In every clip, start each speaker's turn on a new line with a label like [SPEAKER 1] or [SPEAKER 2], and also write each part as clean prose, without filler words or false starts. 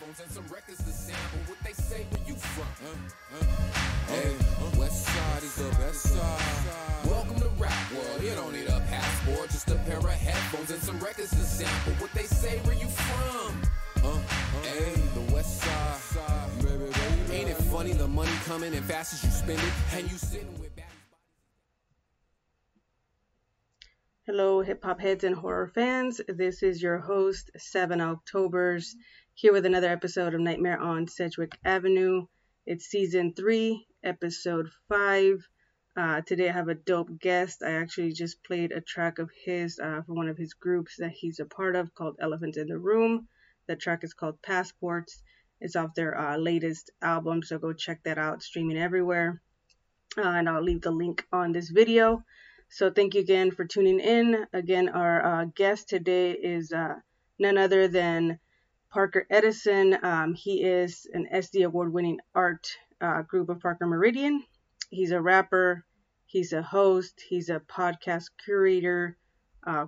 [SPEAKER 1] headphones and some records to sample. What they say where you from? Hey, West Side is the best side. Welcome to rap world. You don't need a passport, just a pair of headphones and some records to sample. What they say where you from? Hey, the West Side. Baby. Ain't it funny the money coming in fast as you spend it, and you sitting with bad.
[SPEAKER 2] Hello, hip-hop heads and horror fans. This is your host, 7 Octoberz, here with another episode of Nightmare on Sedgwick Avenue. It's season 3, episode 5. Today I have a dope guest. I actually just played a track of his for one of his groups that he's a part of called Elephant in the Room. The track is called Passports. It's off their latest album, so go check that out, streaming everywhere. And I'll leave the link on this video. So thank you again for tuning in. Again, our guest today is none other than Parker Edison. He is an SD award-winning art group of Parker Meridian. He's a rapper. He's a host. He's a podcast curator,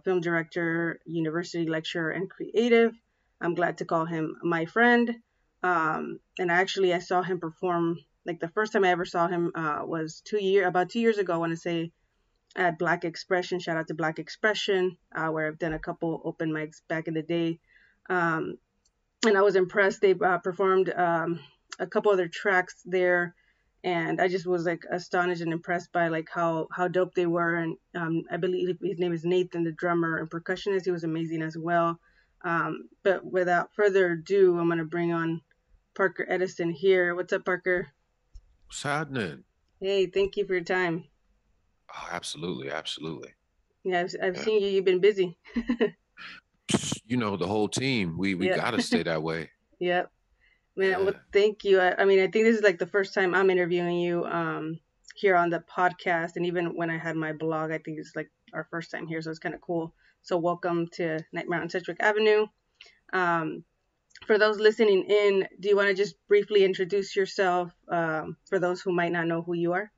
[SPEAKER 2] film director, university lecturer, and creative. I'm glad to call him my friend. And actually, I saw him perform. Like the first time I ever saw him was about 2 years ago. I want to say at Black Expression. Shout out to Black Expression, where I've done a couple open mics back in the day. And I was impressed. They performed a couple other tracks there, and I just was like astonished and impressed by like how dope they were. And I believe his name is Nathan, the drummer and percussionist. He was amazing as well. But without further ado, I'm gonna bring on Parker Edison here. What's up, Parker?
[SPEAKER 3] What's happening?
[SPEAKER 2] Hey, thank you for your time.
[SPEAKER 3] Oh, absolutely.
[SPEAKER 2] Yeah, I've seen you. You've been busy.
[SPEAKER 3] You know, the whole team. We gotta stay that way.
[SPEAKER 2] Yep. Man,
[SPEAKER 3] Yeah.
[SPEAKER 2] well, thank you. I mean, I think this is like the first time I'm interviewing you here on the podcast, and even when I had my blog, I think it's like our first time here, so it's kind of cool. So welcome to Nightmare on Sedgwick Avenue. For those listening in, do you want to just briefly introduce yourself for those who might not know who you are?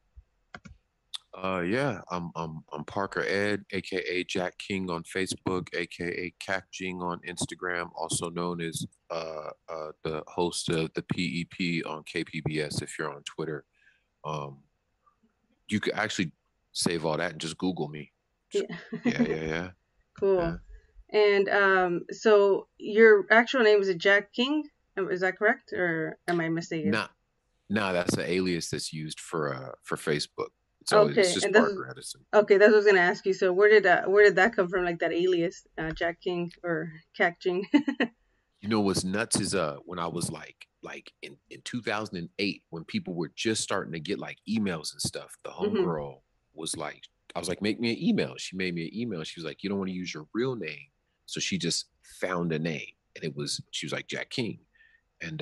[SPEAKER 3] Yeah, I'm Parker Ed, aka Jack King on Facebook, aka Cacjing on Instagram, also known as the host of the PEP on KPBS if you're on Twitter. You could actually save all that and just Google me. Yeah.
[SPEAKER 2] Cool.
[SPEAKER 3] Yeah.
[SPEAKER 2] And so your actual name is Jack King? Is that correct, or am I mistaken?
[SPEAKER 3] No, that's an alias that's used for Facebook.
[SPEAKER 2] Okay,
[SPEAKER 3] it's just
[SPEAKER 2] and
[SPEAKER 3] Parker Edison.
[SPEAKER 2] Okay, that's what I was gonna ask you. So where did that come from, like that alias, Jack King or Cacjing?
[SPEAKER 3] You know what's nuts is when I was like in 2008, when people were just starting to get like emails and stuff, the homegirl was like, I was like, make me an email. She made me an email. She was like, you don't want to use your real name. So she just found a name, and she was like Jack King. And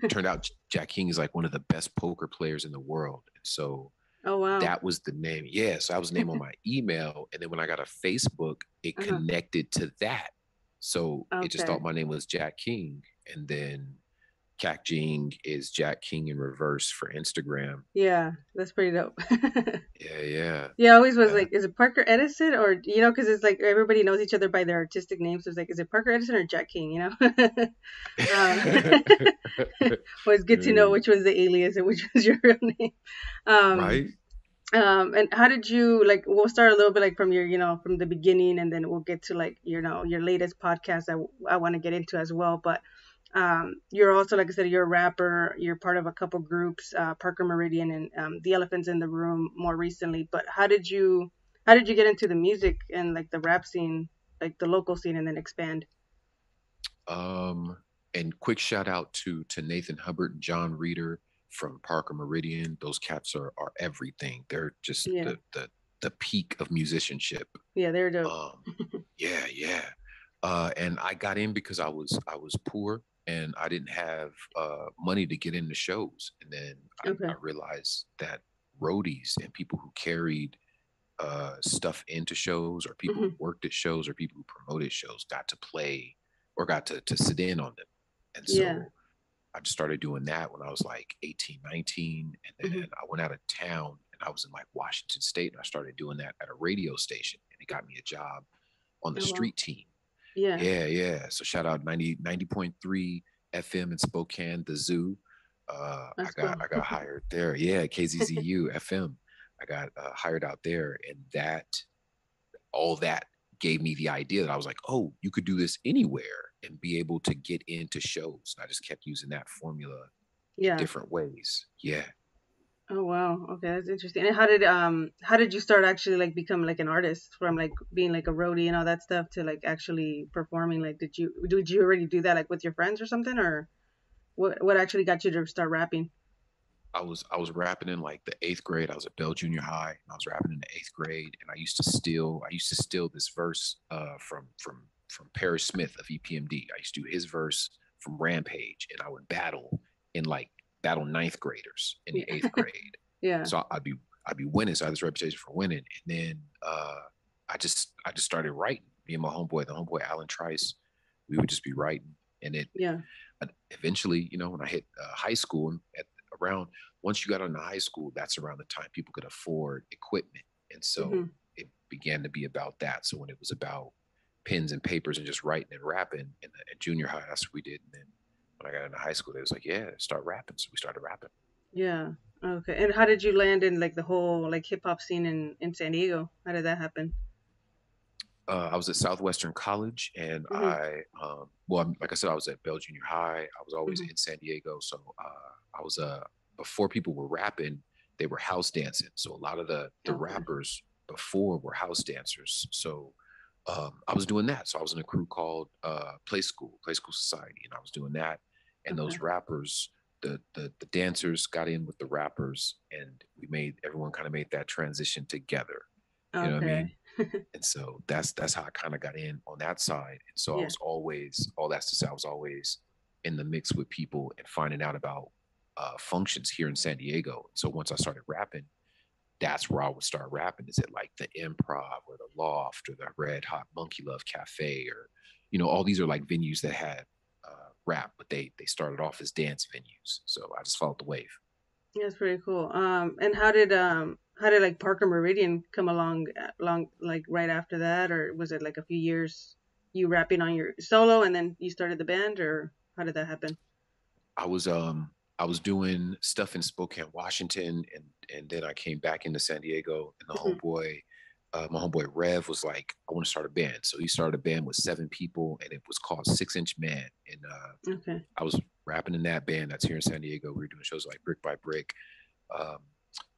[SPEAKER 3] turned out Jack King is like one of the best poker players in the world. And so
[SPEAKER 2] Oh, wow.
[SPEAKER 3] that was the name. Yeah. So I was named on my email. And then when I got a Facebook, it connected to that. So it just thought my name was Jack King. And then Cacjing is Jack King in reverse for Instagram.
[SPEAKER 2] Yeah, that's pretty dope.
[SPEAKER 3] Yeah.
[SPEAKER 2] Yeah, I always was like, is it Parker Edison? Or, you know, because it's like everybody knows each other by their artistic names. So it's like, is it Parker Edison or Jack King, you know? Well, it's good to know which was the alias and which was your real name.
[SPEAKER 3] Right.
[SPEAKER 2] And how did you, like, we'll start a little bit like from your, you know, from the beginning, and then we'll get to like, you know, your latest podcast I want to get into as well. But you're also, like I said, you're a rapper. You're part of a couple groups, Parker Meridian and the Elephants in the Room more recently. But how did you get into the music and like the rap scene, like the local scene, and then expand?
[SPEAKER 3] And quick shout out to Nathan Hubbard and John Reeder from Parker Meridian. Those cats are everything. They're just the peak of musicianship.
[SPEAKER 2] Yeah, they're dope.
[SPEAKER 3] Yeah. And I got in because I was poor and I didn't have money to get into shows. And then I realized that roadies and people who carried stuff into shows, or people who worked at shows, or people who promoted shows got to play or got to sit in on them. And so I just started doing that when I was like 18, 19. And then I went out of town and I was in like Washington State, and I started doing that at a radio station, and it got me a job on the street team. Yeah. So shout out 90.3 FM in Spokane, the zoo.
[SPEAKER 2] That's cool.
[SPEAKER 3] I got hired there. Yeah, KZZU FM. I got hired out there, and all that gave me the idea that I was like, oh, you could do this anywhere and be able to get into shows. And I just kept using that formula in
[SPEAKER 2] Yeah.
[SPEAKER 3] different ways. Yeah.
[SPEAKER 2] Oh wow. Okay, that's interesting. And how did you start actually like become like an artist from like being like a roadie and all that stuff to like actually performing? Like did you already do that like with your friends or something, or what actually got you to start rapping?
[SPEAKER 3] I was rapping in like the 8th grade. I was at Bell Junior High, and I was rapping in the 8th grade. And I used to steal this verse from Parrish Smith of EPMD. I used to do his verse from Rampage, and I would battle 9th graders in the 8th grade.
[SPEAKER 2] Yeah.
[SPEAKER 3] So I'd be winning. So I had this reputation for winning. And then I just started writing. Me and my homeboy, the homeboy Alan Trice, we would just be writing. And it
[SPEAKER 2] Yeah.
[SPEAKER 3] eventually, when I hit high school, at around once you got into high school, that's around the time people could afford equipment. And so it began to be about that. So when it was about pens and papers and just writing and rapping in junior high, that's what we did. And then when I got into high school, they was like, yeah, start rapping. So we started rapping.
[SPEAKER 2] Yeah. Okay. And how did you land in like the whole like hip hop scene in San Diego? How did that happen?
[SPEAKER 3] I was at Southwestern College, and like I said, I was at Bell Junior High. I was always in San Diego. So I was before people were rapping, they were house dancing. So a lot of the rappers before were house dancers. So I was doing that. So I was in a crew called Play School Society, and I was doing that. And those rappers, the dancers got in with the rappers, and everyone kind of made that transition together. You know what I mean? And so that's how I kind of got in on that side. And so I was always, all that's to say, I was always in the mix with people and finding out about functions here in San Diego. So once I started rapping, that's where I would start rapping. Is it like the Improv or the Loft or the Red Hot Monkey Love Cafe, or all these are like venues that had rap, but they started off as dance venues. So I just followed the wave.
[SPEAKER 2] Yeah, that's pretty cool. And how did like Parker Meridian come along like right after that, or was it like a few years you rapping on your solo and then you started the band, or how did that happen?
[SPEAKER 3] I was doing stuff in Spokane, Washington, and then I came back into San Diego, and my homeboy Rev was like, I want to start a band. So he started a band with 7 people, and it was called 6-Inch Man. And I was rapping in that band that's here in San Diego. We were doing shows like Brick by Brick.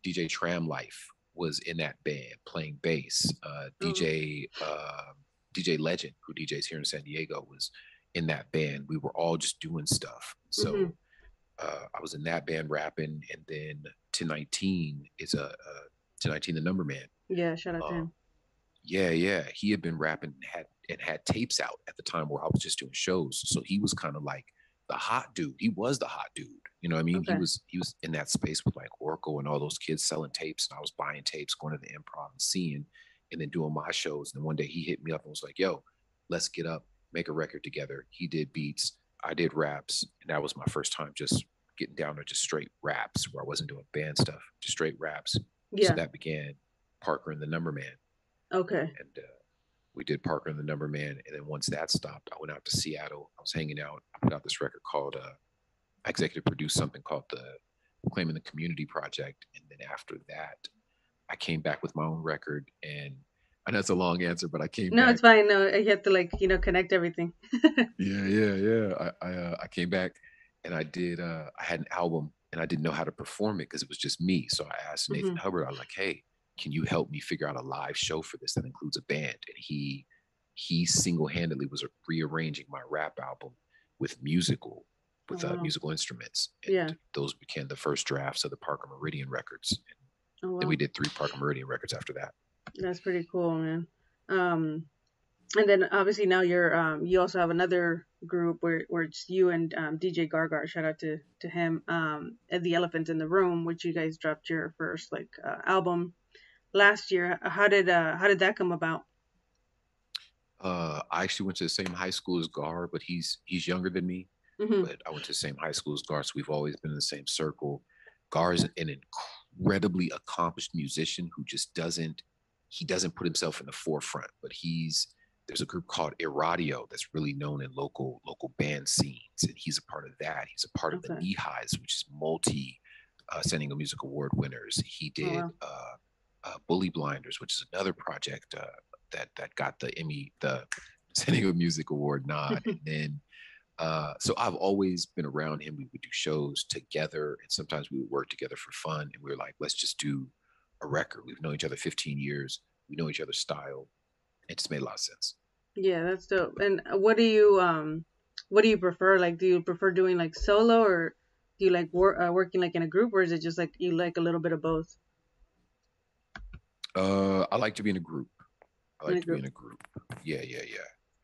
[SPEAKER 3] DJ Tram Life was in that band playing bass. DJ Legend, who DJs here in San Diego, was in that band. We were all just doing stuff. So I was in that band rapping, and then 1019 is 1019 the Number Man.
[SPEAKER 2] Yeah, shout out to him.
[SPEAKER 3] Yeah. He had been rapping and had tapes out at the time where I was just doing shows. So he was kind of like the hot dude. He was the hot dude. You know what I mean? Okay. He was in that space with like Orko and all those kids selling tapes. And I was buying tapes, going to the Improv and seeing, and then doing my shows. And then one day he hit me up and was like, yo, let's get up, make a record together. He did beats, I did raps. And that was my first time just getting down to just straight raps, where I wasn't doing band stuff, just straight raps. Yeah. So that began Parker and the Number Man.
[SPEAKER 2] Okay.
[SPEAKER 3] And we did Parker and the Number Man. And then once that stopped, I went out to Seattle. I was hanging out. I put out this record called, I executive produced something called the Claiming the Community Project. And then after that, I came back with my own record. And I know it's a long answer, but I came back.
[SPEAKER 2] No, it's fine. No, you have to like, connect everything.
[SPEAKER 3] Yeah. I came back and I did, I had an album and I didn't know how to perform it because it was just me. So I asked Nathan Hubbard, I was like, hey, can you help me figure out a live show for this that includes a band? And he single-handedly was rearranging my rap album with musical instruments. And those became the first drafts of the Parker Meridian records. And then we did 3 Parker Meridian records after that.
[SPEAKER 2] That's pretty cool, man. And then obviously now you're you also have another group where it's you and DJ Gargar. Shout out to him. At The Elephant in the Room, which you guys dropped your first album last year. How did that come about?
[SPEAKER 3] I actually went to the same high school as Gar, but he's younger than me. But I went to the same high school as Gar, so we've always been in the same circle. Gar is an incredibly accomplished musician who just doesn't put himself in the forefront, but he's there's a group called Irradio that's really known in local band scenes, and he's a part of that. He's a part of the Knee-Highs, which is multi San Diego Music Award winners. He did Bully Blinders, which is another project that got the Emmy, the San Diego Music Award nod. And then so I've always been around him. We would do shows together, and sometimes we would work together for fun. And we were like, let's just do a record. We've known each other 15 years. We know each other's style. It just made a lot of sense.
[SPEAKER 2] Yeah, that's dope. And what do you prefer? Like, do you prefer doing like solo, or do you like working like in a group, or is it just like you like a little bit of both?
[SPEAKER 3] I like to be in a group. Be in a group. Yeah.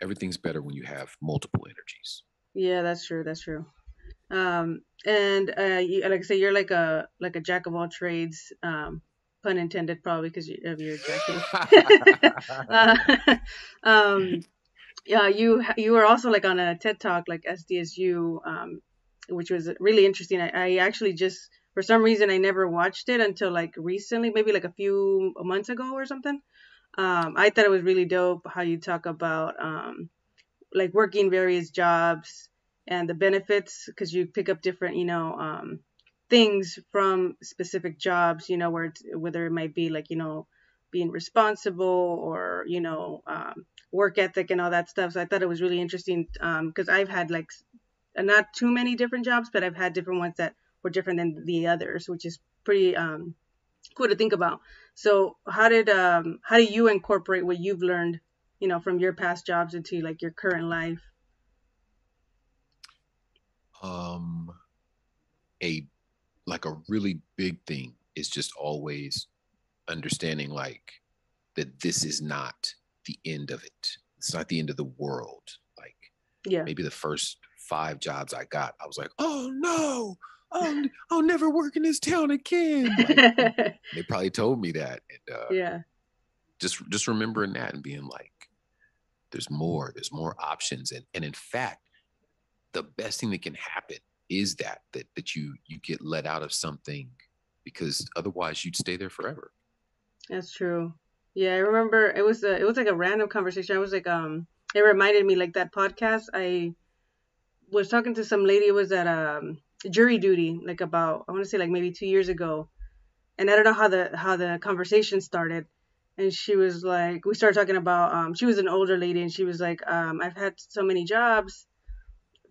[SPEAKER 3] Everything's better when you have multiple energies.
[SPEAKER 2] Yeah, that's true. That's true. And you, like I say, you're like a jack of all trades. Pun intended, probably, because of your jacking. Yeah, you were also like on a TED Talk, like SDSU, which was really interesting. I actually just, for some reason, I never watched it until like recently, maybe like a few months ago or something. I thought it was really dope how you talk about like working various jobs and the benefits, because you pick up different, things from specific jobs, whether it might be like, being responsible or, work ethic and all that stuff. So I thought it was really interesting because I've had like not too many different jobs, but I've had different ones that were different than the others, which is pretty cool to think about. So how do you incorporate what you've learned, from your past jobs into like your current life?
[SPEAKER 3] A really big thing is just always understanding like that this is not the end of it. It's not the end of the world. Like maybe the first 5 jobs I got, I was like, oh no, I'll never work in this town again. Like, they probably told me that. And just remembering that and being like, there's more options. And in fact, the best thing that can happen is that you get let out of something, because otherwise you'd stay there forever.
[SPEAKER 2] That's true. Yeah, I remember it was like a random conversation. I was like, it reminded me like that podcast. I was talking to some lady who was at jury duty, like about, I want to say like maybe 2 years ago, and I don't know how the conversation started. And she was like, we started talking about, she was an older lady, and she was like, I've had so many jobs,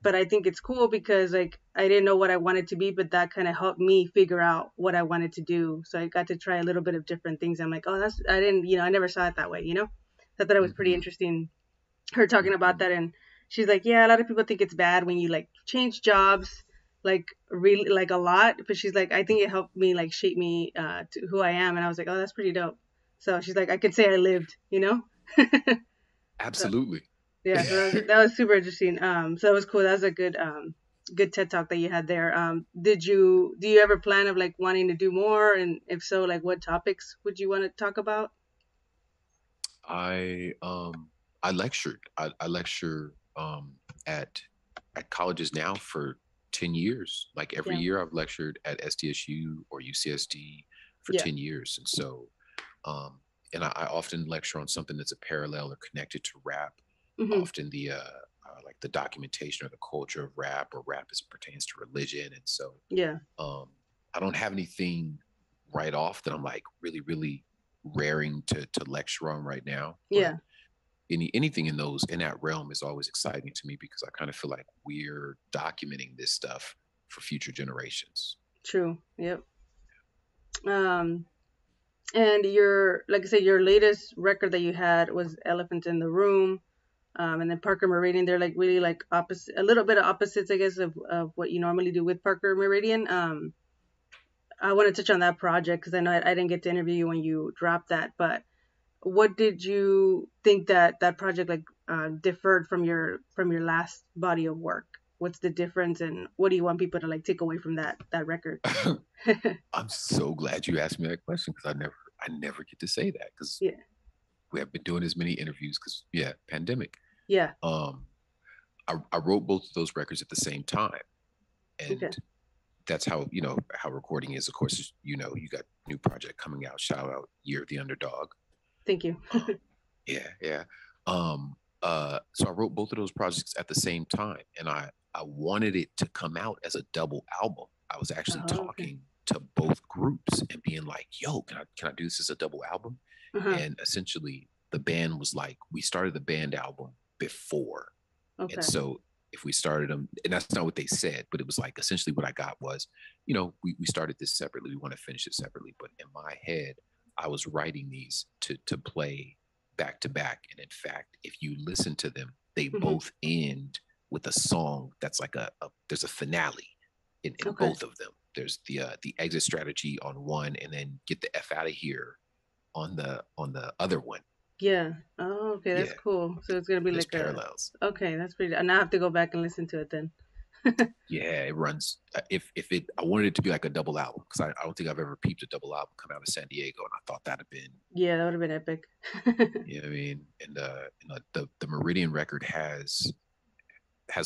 [SPEAKER 2] but I think it's cool because like I didn't know what I wanted to be, but that kind of helped me figure out what I wanted to do. So I got to try a little bit of different things. I'm like, oh, I never saw it that way, I thought that it was pretty interesting, her talking about that. And she's like, yeah, a lot of people think it's bad when you like change jobs, like really like a lot, but she's like, I think it helped me like shape me to who I am. And I was like, oh, that's pretty dope. So she's like, I could say I lived,
[SPEAKER 3] Absolutely.
[SPEAKER 2] So, yeah, so that was super interesting. So that was cool. That was a good TED Talk that you had there. Do you ever plan of like wanting to do more? And if so, like what topics would you want to talk about?
[SPEAKER 3] I lectured. I lecture at colleges now for 10 years. Like every year I've lectured at SDSU or UCSD for 10 years. And so and I often lecture on something that's a parallel or connected to rap. Often the like the documentation or the culture of rap, or rap as it pertains to religion. And so I don't have anything right off that I'm like really, really raring to lecture on right now. But anything in that realm is always exciting to me, because I kind of feel like we're documenting this stuff for future generations.
[SPEAKER 2] True. Yep. And like I said, your latest record that you had was Elephant in the Room. And then Parker Meridian, they're like really like opposite, a little bit of opposites, I guess, of what you normally do with Parker Meridian. I want to touch on that project because I know I didn't get to interview you when you dropped that, but what did you think that project like differed from your last body of work? What's the difference, and what do you want people to like take away from that record?
[SPEAKER 3] I'm so glad you asked me that question, because I never get to say that, because we have been doing as many interviews because pandemic. I wrote both of those records at the same time, and that's how how recording is. Of course, you got new project coming out. Shout out Year of the Underdog.
[SPEAKER 2] Thank you.
[SPEAKER 3] So I wrote both of those projects at the same time, and I wanted it to come out as a double album. I was actually talking to both groups and being like, yo, can I do this as a double album? And essentially the band was like, we started the band album before. And so if we started them, and that's not what they said, but it was like, essentially what I got was, you know, we started this separately. We want to finish it separately. But in my head, I was writing these to play back to back. And in fact, if you listen to them, they both end with a song that's like there's a finale in both of them. There's the exit strategy on one, and then get the F out of here on the other one.
[SPEAKER 2] Yeah. Oh, okay. That's cool. So it's gonna be like
[SPEAKER 3] parallels.
[SPEAKER 2] Okay, that's pretty. And I have to go back and listen to it then.
[SPEAKER 3] Yeah, it runs. I wanted it to be like a double album, because I don't think I've ever peeped a double album come out of San Diego, and I thought that'd have been.
[SPEAKER 2] Yeah, that would have been epic.
[SPEAKER 3] You know what I mean? And the Meridian record has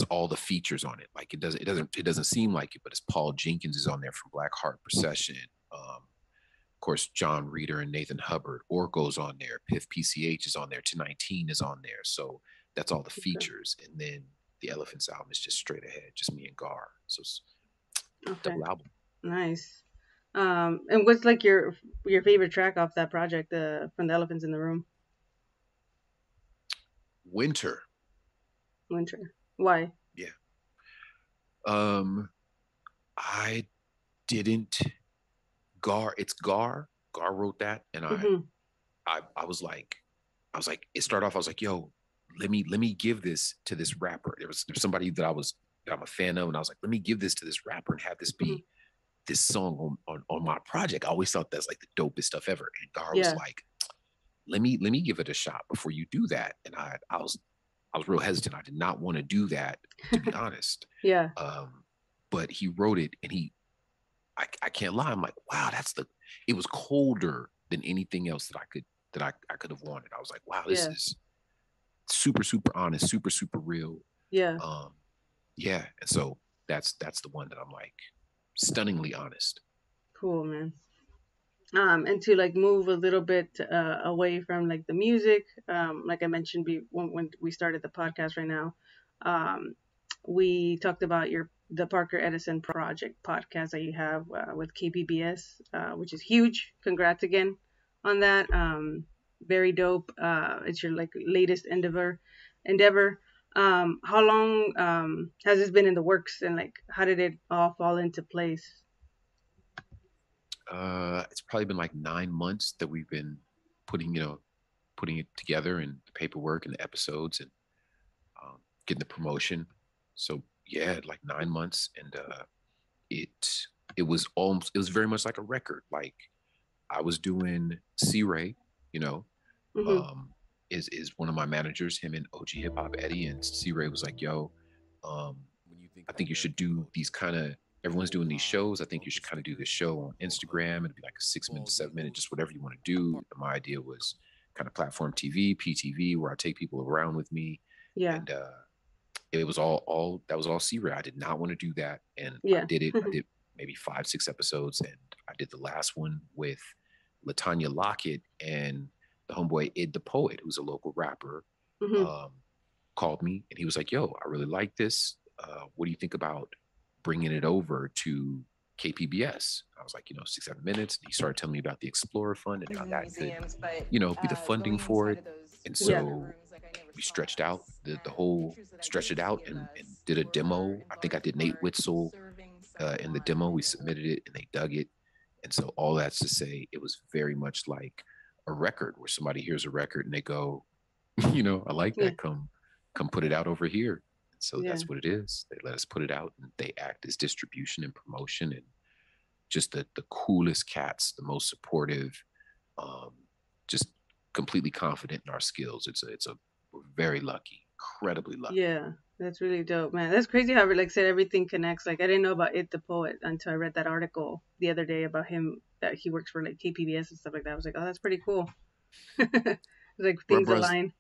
[SPEAKER 3] all the features on it. Like it doesn't seem like it, but it's Paul Jenkins is on there from Black Heart Procession. Of course, John Reeder and Nathan Hubbard. Orko's on there. Piff PCH is on there. 219 is on there. So that's all the features. And then the Elephants album is just straight ahead, just me and Gar. So it's double album.
[SPEAKER 2] Nice. And what's like your favorite track off that project, from the Elephants in the Room?
[SPEAKER 3] Winter.
[SPEAKER 2] Why?
[SPEAKER 3] Yeah. I didn't. It's Gar. Gar wrote that, and I was like, it started off. I was like, yo, let me give this to this rapper. There's somebody that I'm a fan of, and I was like, let me give this to this rapper and have this be this song on my project. I always thought that's like the dopest stuff ever. And Gar was like, let me give it a shot before you do that. And I was real hesitant. I did not want to do that, to be honest.
[SPEAKER 2] Yeah.
[SPEAKER 3] But he wrote it, and I can't lie. I'm like, wow, it was colder than anything else that I could have wanted. I was like, wow, this is super, super honest, super, super real.
[SPEAKER 2] Yeah.
[SPEAKER 3] Yeah. And so that's the one that I'm like stunningly honest.
[SPEAKER 2] Cool, man. And to like move a little bit away from like the music, like I mentioned when we started the podcast right now, we talked about the Parker Edison project podcast that you have with KPBS, which is huge. Congrats again on that. Very dope. It's your like latest endeavor. How long has this been in the works, and like how did it all fall into place?
[SPEAKER 3] It's probably been like 9 months that we've been putting it together, and the paperwork and the episodes, and getting the promotion. So yeah, like 9 months, and it was very much like a record. Like I was doing C-Ray, is one of my managers, him and OG Hip Hop Eddie, and C-Ray was like, yo, I think you should do these everyone's doing these shows. I think you should kind of do this show on Instagram. It'd be like a 6 minute, 7 minute, just whatever you want to do. And my idea was kind of platform TV, PTV, where I take people around with me.
[SPEAKER 2] Yeah.
[SPEAKER 3] And it was all that was all C-Ray. I did not want to do that. And I did it. I did maybe 5-6 episodes. And I did the last one with LaTanya Lockett, and the homeboy Id the Poet, who's a local rapper, called me, and he was like, yo, I really like this. What do you think about bringing it over to KPBS? I was like, 6-7 minutes. And he started telling me about the Explorer Fund and how that could, be the funding for it. And so we stretched out stretched it out and did a demo. I think I did Nate Witzel in the demo. We submitted it and they dug it. And so all that's to say, it was very much like a record where somebody hears a record and they go, I like that. Come put it out over here. So that's what it is. They let us put it out, and they act as distribution and promotion, and just the coolest cats, the most supportive, just completely confident in our skills. We're very lucky, incredibly lucky.
[SPEAKER 2] Yeah, that's really dope, man. That's crazy how, like I said, everything connects. Like I didn't know about It the Poet until I read that article the other day about him, that he works for like KPBS and stuff like that. I was like, oh, that's pretty cool. Like things align.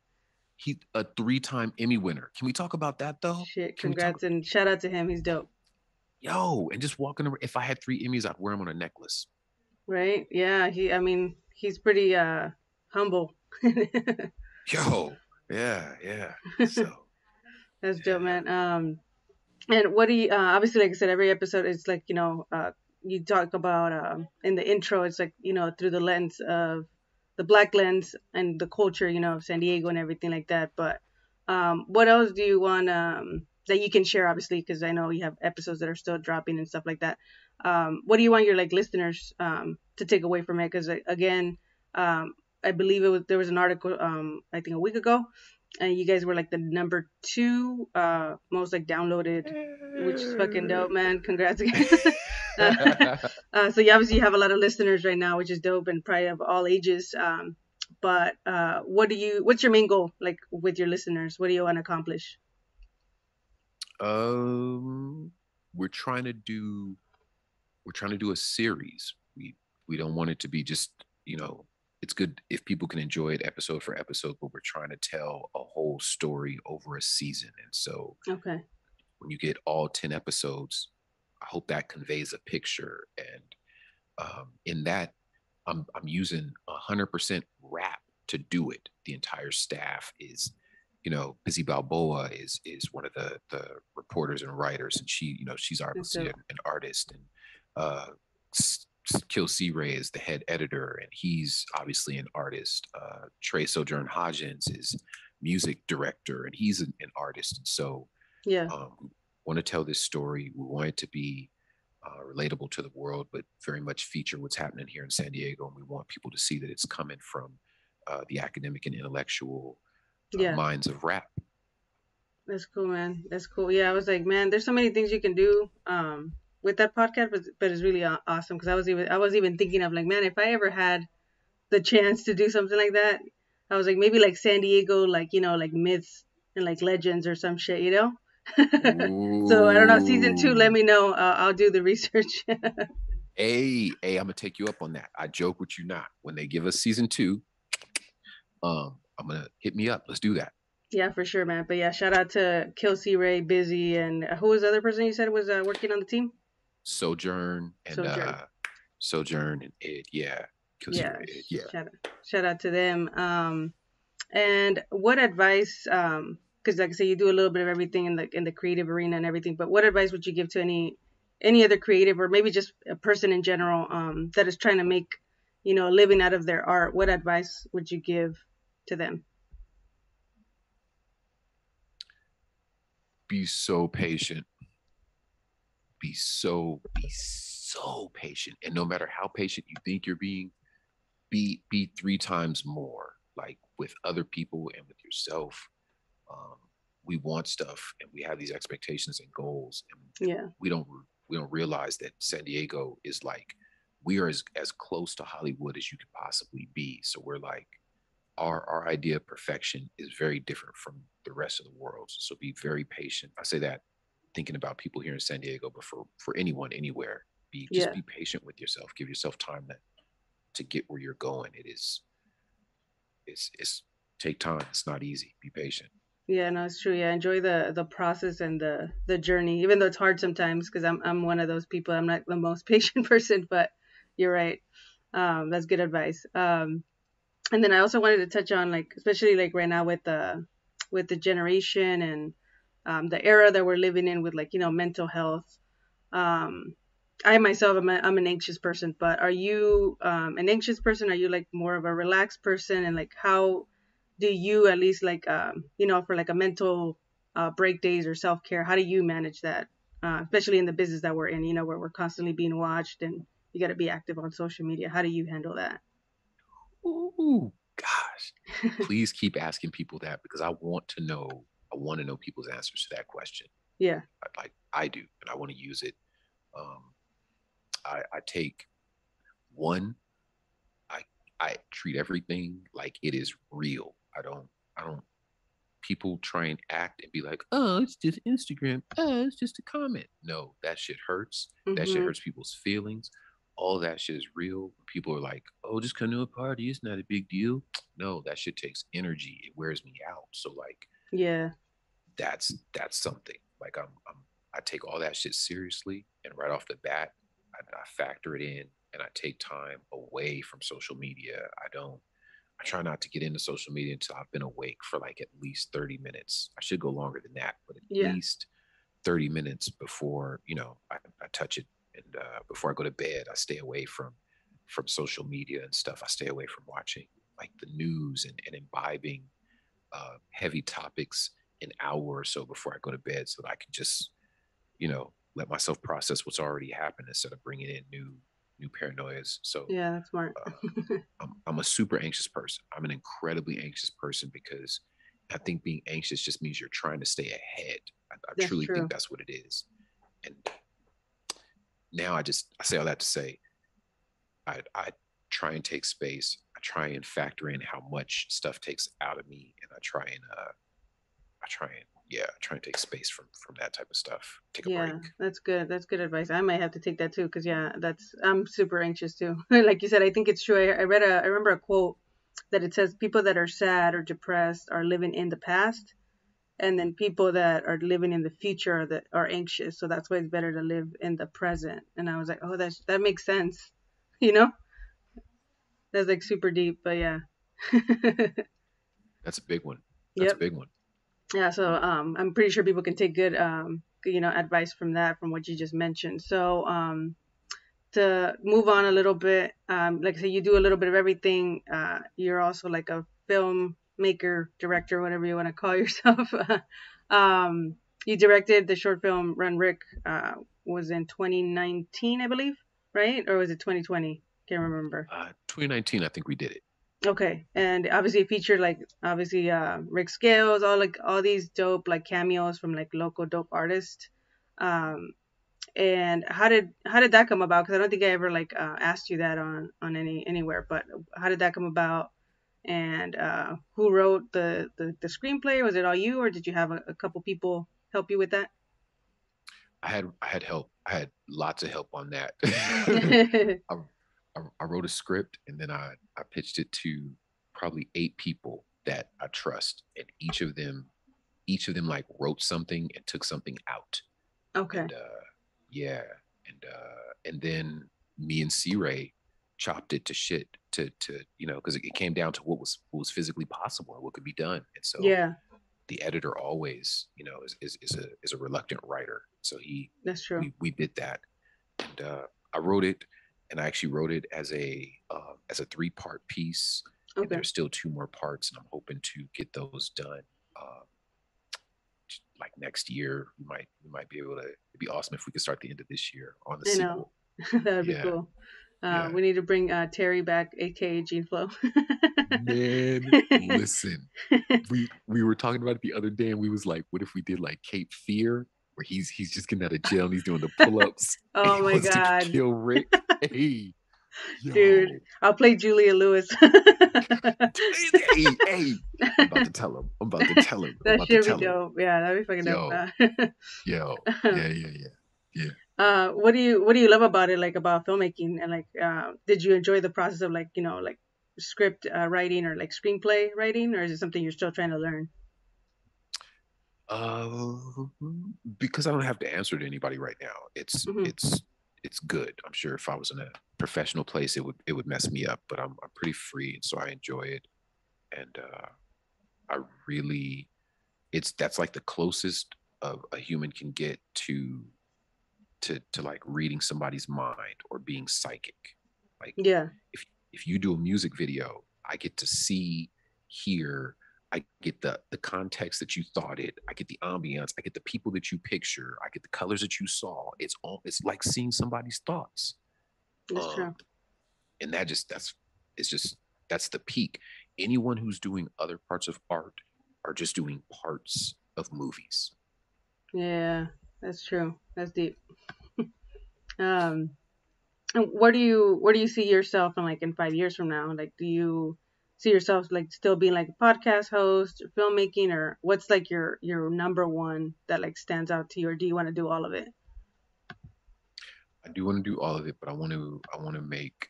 [SPEAKER 3] He's a 3-time Emmy winner. Can we talk about that though?
[SPEAKER 2] Shit, congrats and shout out to him. He's dope.
[SPEAKER 3] Yo, and just walking around. If I had 3 Emmys, I'd wear them on a necklace.
[SPEAKER 2] Right? Yeah. He's pretty humble.
[SPEAKER 3] Yo, Yeah. So
[SPEAKER 2] That's dope,
[SPEAKER 3] yeah.
[SPEAKER 2] man. And what do you, obviously, like I said, every episode is like, you talk about, in the intro, it's like, through the lens of the black lens and the culture, of San Diego and everything like that. But what else do you want, that you can share, obviously, because I know you have episodes that are still dropping and stuff like that. What do you want your like listeners to take away from it? Because again, I believe there was an article, I think a week ago, and you guys were like the number 2 most like downloaded, which is fucking dope, man. Congrats again. uh, so you obviously have a lot of listeners right now, which is dope, and probably of all ages. But what's your main goal, like with your listeners? What do you want to accomplish?
[SPEAKER 3] um, we're trying to do a series. We don't want it to be just, it's good if people can enjoy it episode for episode, but we're trying to tell a whole story over a season. And so
[SPEAKER 2] Okay.
[SPEAKER 3] when you get all 10 episodes, I hope that conveys a picture. And in that, I'm using 100% rap to do it. The entire staff is, Busy Balboa is one of the reporters and writers, and she's
[SPEAKER 2] That's
[SPEAKER 3] obviously
[SPEAKER 2] dope.
[SPEAKER 3] an artist, and uh, Kill C. Ray is the head editor, and he's obviously an artist. Trey Sojourn Hodgins is music director, and he's an artist. And so
[SPEAKER 2] Yeah.
[SPEAKER 3] we want to tell this story. We want it to be relatable to the world, but very much feature what's happening here in San Diego. And we want people to see that it's coming from the academic and intellectual
[SPEAKER 2] Yeah.
[SPEAKER 3] minds of rap.
[SPEAKER 2] That's cool, man. That's cool. Yeah, I was like, man, there's so many things you can do with that podcast, but it's really awesome because I was even thinking of like, man, if I ever had the chance to do something like that, I was like, maybe like San Diego, like like myths and like legends or some shit, So I don't know. Season 2, let
[SPEAKER 3] Ooh.
[SPEAKER 2] me know. I'll do the research.
[SPEAKER 3] Hey, I'm gonna take you up on that. I joke with you not. When they give us season 2, I'm gonna hit me up. Let's do that.
[SPEAKER 2] Yeah, for sure, man. But yeah, shout out to Kelsey Ray, Busy, and who was the other person you said was working on the team?
[SPEAKER 3] Sojourn and
[SPEAKER 2] Sojourn.
[SPEAKER 3] Sojourn and Ed. Yeah. Kelsey
[SPEAKER 2] Yeah,
[SPEAKER 3] Ray Ed. Yeah.
[SPEAKER 2] shout out to them. And what advice? Because like I say, you do a little bit of everything in the creative arena and everything. But what advice would you give to any other creative, or maybe just a person in general, that is trying to make a living out of their art? What advice would you give to them?
[SPEAKER 3] Be so patient. Be so patient. And no matter how patient you think you're being, be 3 times more, like with other people and with yourself. um, we want stuff and we have these expectations and goals, and
[SPEAKER 2] Yeah.
[SPEAKER 3] we don't realize that San Diego is like, we are as close to Hollywood as you could possibly be. So we're like, our idea of perfection is very different from the rest of the world. So be very patient. I say that thinking about people here in San Diego, but for anyone anywhere, just
[SPEAKER 2] Yeah.
[SPEAKER 3] be patient with yourself. Give yourself time to get where you're going. It's take time. It's not easy. Be patient.
[SPEAKER 2] Yeah, no, it's true. Yeah, enjoy the process and the journey, even though it's hard sometimes. Because I'm one of those people. I'm not the most patient person, but you're right. That's good advice. And then I also wanted to touch on, like, especially like right now with the generation and the era that we're living in with, like, mental health. Um, I myself, I'm an anxious person, but are you an anxious person? Are you like more of a relaxed person? And like, how do you at least like, for like a mental break days or self care, how do you manage that? Especially in the business that we're in, where we're constantly being watched and you got to be active on social media. How do you handle that?
[SPEAKER 3] Ooh, gosh. Please keep asking people that, because I want to know. I want to know people's answers to that question.
[SPEAKER 2] Yeah.
[SPEAKER 3] Like I do, and I want to use it. Um, I take one. I I treat everything like it is real. I don't. People try and act and be like, oh, it's just Instagram. Oh, it's just a comment. No, that shit hurts. That shit
[SPEAKER 2] Mm-hmm.
[SPEAKER 3] hurts people's feelings. All that shit is real. People are like, oh, just come to a party. It's not a big deal. No, that shit takes energy. It wears me out. So like,
[SPEAKER 2] Yeah.
[SPEAKER 3] that's something. Like I take all that shit seriously, and right off the bat, I factor it in, and I take time away from social media. I don't. I try not to get into social media until I've been awake for like at least 30 minutes. I should go longer than that, but at least 30 minutes before, I touch it. And before I go to bed, I stay away from social media and stuff. I stay away from watching like the news and imbibing heavy topics an hour or so before I go to bed, so that I can just, let myself process what's already happened instead of bringing in new paranoias. So
[SPEAKER 2] yeah, that's smart.
[SPEAKER 3] I'm a super anxious person. I'm an incredibly anxious person because I think being anxious just means you're trying to stay ahead. I truly think that's what it is. And now I say all that to say, I try and take space. I try and factor in how much stuff takes out of me, and I try and take space from that type of stuff. Take a break.
[SPEAKER 2] That's good. That's good advice. I might have to take that too, because I'm super anxious too. Like you said, I think it's true. I remember a quote that it says people that are sad or depressed are living in the past, and then people that are living in the future that are anxious. So that's why it's better to live in the present. And I was like, oh, that makes sense. That's like super deep, but yeah.
[SPEAKER 3] That's a big one. That's a big one.
[SPEAKER 2] Yeah, so I'm pretty sure people can take good advice from what you just mentioned. So to move on a little bit, like I said, you do a little bit of everything. You're also like a filmmaker, director, whatever you want to call yourself. You directed the short film Run Rick, was in 2019, I believe, right? Or was it 2020? Can't remember.
[SPEAKER 3] 2019, I think we did it.
[SPEAKER 2] Okay, and obviously it featured Rick Scales, all these dope like cameos from like local dope artists. And how did that come about? Because I don't think I ever asked you that on anywhere. But how did that come about? And who wrote the screenplay? Was it all you, or did you have a couple people help you with that?
[SPEAKER 3] I had help. I had lots of help on that. I wrote a script, and then I pitched it to probably 8 people that I trust, and each of them like wrote something and took something out.
[SPEAKER 2] Okay.
[SPEAKER 3] And and then me and C-Ray chopped it to shit to because it came down to what was physically possible and what could be done. And so the editor always is a reluctant writer. So
[SPEAKER 2] that's true.
[SPEAKER 3] We did that, and I wrote it. And I actually wrote it as a 3-part piece. Okay. And there's still 2 more parts, and I'm hoping to get those done like next year. We might be able to. It'd be awesome if we could start the end of this year on the sequel.
[SPEAKER 2] That would be cool. We need to bring Terry back, aka Gene Flo.
[SPEAKER 3] Man, listen, we were talking about it the other day, and we was like, what if we did like Cape Fear, where he's just getting out of jail and he's doing the pull-ups.
[SPEAKER 2] Oh my God!
[SPEAKER 3] To kill Rick. Hey,
[SPEAKER 2] dude, I'll play Julia Lewis.
[SPEAKER 3] hey, I'm about to tell him.
[SPEAKER 2] That should be dope. Yeah, that'd be fucking dope.
[SPEAKER 3] Yeah.
[SPEAKER 2] What do you love about it, like about filmmaking, and did you enjoy the process of script writing or like screenplay writing, or is it something you're still trying to learn?
[SPEAKER 3] Because I don't have to answer to anybody right now. It's good. I'm sure if I was in a professional place, it would mess me up. But I'm pretty free, and so I enjoy it. And I really, that's like the closest of a human can get to like reading somebody's mind or being psychic. Like, if you do a music video, I get to see, hear. I get the context that you thought it. I get the ambiance. I get the people that you picture. I get the colors that you saw. It's like seeing somebody's thoughts.
[SPEAKER 2] That's true.
[SPEAKER 3] And that's the peak. Anyone who's doing other parts of art are just doing parts of movies.
[SPEAKER 2] Yeah, that's true. That's deep. And where do you see yourself in 5 years from now? Like, do you see yourself still being like a podcast host, or filmmaking, or what's like your number one that stands out to you, or do you want to do all of it?
[SPEAKER 3] I do want to do all of it, but I want to make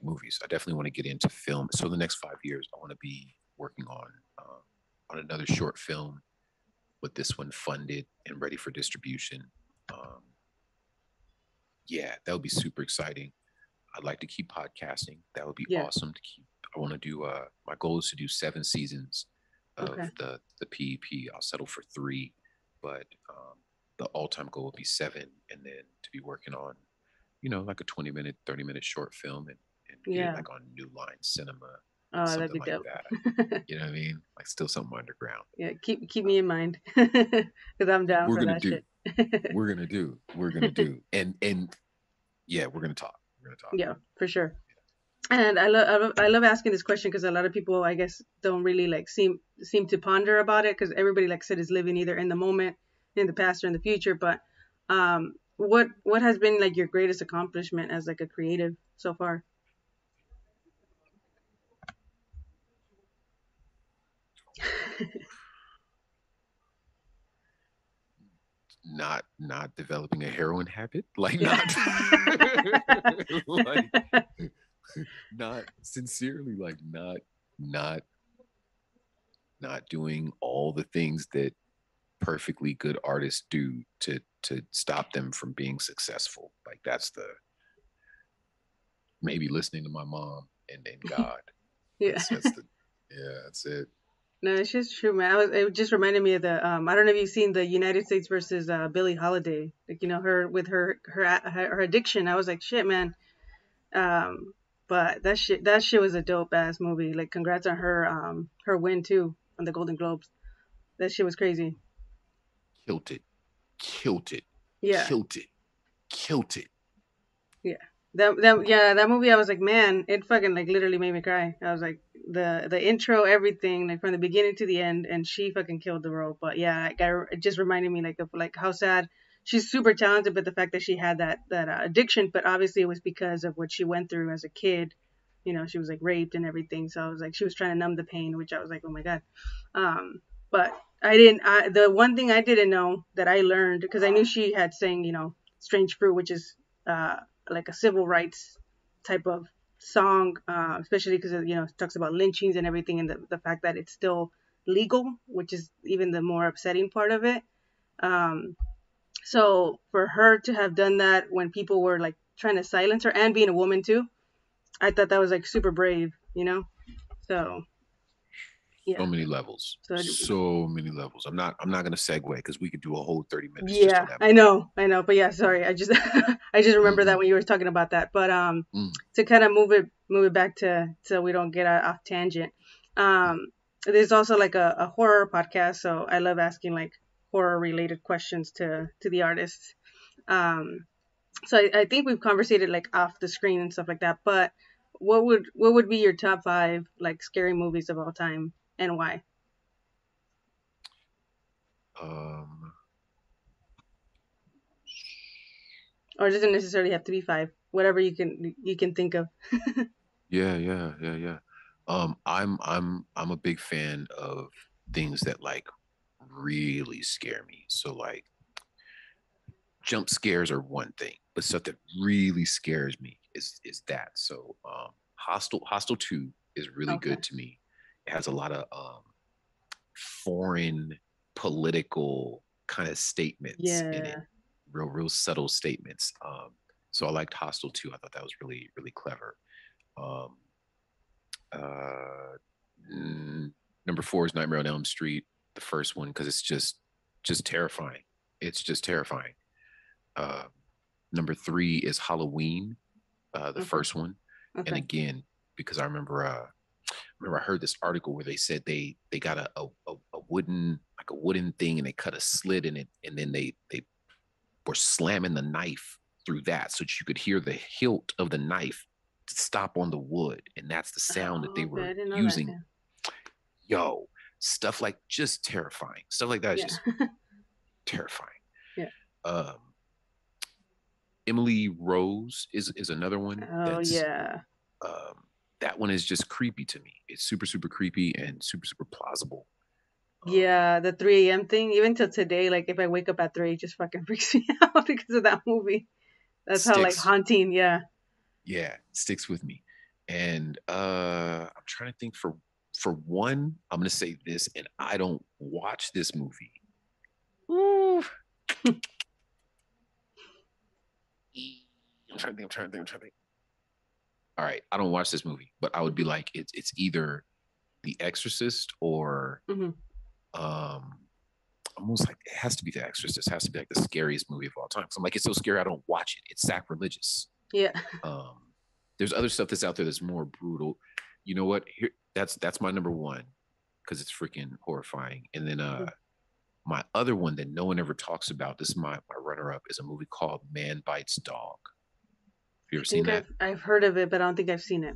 [SPEAKER 3] movies. I definitely want to get into film. So the next 5 years, I want to be working on another short film, with this one funded and ready for distribution. That would be super exciting. I'd like to keep podcasting. That would be awesome to keep I want to do. My goal is to do 7 seasons of the PEP. I'll settle for 3, but the all-time goal would be 7, and then to be working on, like a 20-minute, 30-minute short film, and get it like on New Line Cinema, something like
[SPEAKER 2] dope.
[SPEAKER 3] that. You know what I mean? Like still something underground.
[SPEAKER 2] Yeah, keep me in mind because I'm down for that shit.
[SPEAKER 3] We're gonna do, and yeah, we're gonna talk.
[SPEAKER 2] Yeah, for sure. And I love asking this question because a lot of people, I guess, don't really like seem to ponder about it, because everybody, like I said, is living either in the moment, in the past, or in the future. But what has been like your greatest accomplishment as like a creative so far?
[SPEAKER 3] Not developing a heroin habit, like not like not sincerely, like not doing all the things that perfectly good artists do to stop them from being successful. Like that's the, maybe listening to my mom and God.
[SPEAKER 2] Yeah.
[SPEAKER 3] That's it.
[SPEAKER 2] No, it's just true, man. It just reminded me of the I don't know if you've seen the United States versus Billie Holiday. Like, her with her addiction. I was like, shit, man. But that shit was a dope ass movie. Like, congrats on her win too on the Golden Globes. That shit was crazy.
[SPEAKER 3] Killed it.
[SPEAKER 2] Yeah.
[SPEAKER 3] Killed it.
[SPEAKER 2] Yeah. That movie, I was like, man, it fucking like literally made me cry. I was like, the intro, everything, like from the beginning to the end, and she fucking killed the role. But yeah, it just reminded me like of like how sad. She's super talented, but the fact that she had that addiction, but obviously it was because of what she went through as a kid. She was like raped and everything. So I was like, she was trying to numb the pain, which I was like, oh my god. But the one thing I didn't know that I learned, because I knew she had sang, Strange Fruit, which is like a civil rights type of song, especially because it talks about lynchings and everything, and the fact that it's still legal, which is even the more upsetting part of it. So for her to have done that when people were like trying to silence her, and being a woman too, I thought that was like super brave. So yeah.
[SPEAKER 3] So many levels. So many levels. I'm not gonna segue because we could do a whole 30 minutes.
[SPEAKER 2] Yeah, just on that. I know. But yeah, sorry. I just remember that when you were talking about that. But to kind of move it back to so we don't get off tangent. There's also like a horror podcast, so I love asking like horror related questions to the artists. So I think we've conversated like off the screen and stuff like that. But what would be your top 5 like scary movies of all time, and why? Or it doesn't necessarily have to be 5. Whatever you can think of.
[SPEAKER 3] Yeah. I'm a big fan of things that like really scare me. So like jump scares are one thing, but stuff that really scares me is that. So Hostel 2 is really good to me. It has a lot of foreign political kind of statements in it. Real subtle statements. So I liked Hostel 2. I thought that was really, really clever. Number 4 is Nightmare on Elm Street, the first one, because it's just terrifying. It's just terrifying. Number 3 is Halloween, the first one. And again, because I remember I heard this article where they said they got a wooden thing, and they cut a slit in it, and then they were slamming the knife through that so that you could hear the hilt of the knife to stop on the wood, and that's the sound that they were using. Yo, stuff like just terrifying. Stuff like that is just terrifying. Yeah. Emily Rose is another one. That one is just creepy to me. It's super, super creepy and super, super plausible.
[SPEAKER 2] Yeah, the 3 a.m. thing, even till today, like if I wake up at 3, it just fucking freaks me out because of that movie. That's how like haunting, yeah,
[SPEAKER 3] sticks with me. And I'm trying to think for one, I'm gonna say this, and I don't watch this movie. Ooh. I'm trying to think. all right, I don't watch this movie, but I would be like, it's either The Exorcist or
[SPEAKER 2] Mm-hmm.
[SPEAKER 3] um almost like it has to be The Exorcist. It has to be like the scariest movie of all time. So I'm like, it's so scary I don't watch it. It's sacrilegious.
[SPEAKER 2] Yeah.
[SPEAKER 3] Um, there's other stuff that's out there that's more brutal. You know what? Here, that's my number one because it's freaking horrifying. And then
[SPEAKER 2] Mm-hmm.
[SPEAKER 3] my other one that no one ever talks about, this is my runner up, is a movie called Man Bites Dog. Have you
[SPEAKER 2] I
[SPEAKER 3] ever seen
[SPEAKER 2] think
[SPEAKER 3] that?
[SPEAKER 2] I've heard of it, but I don't think I've seen it.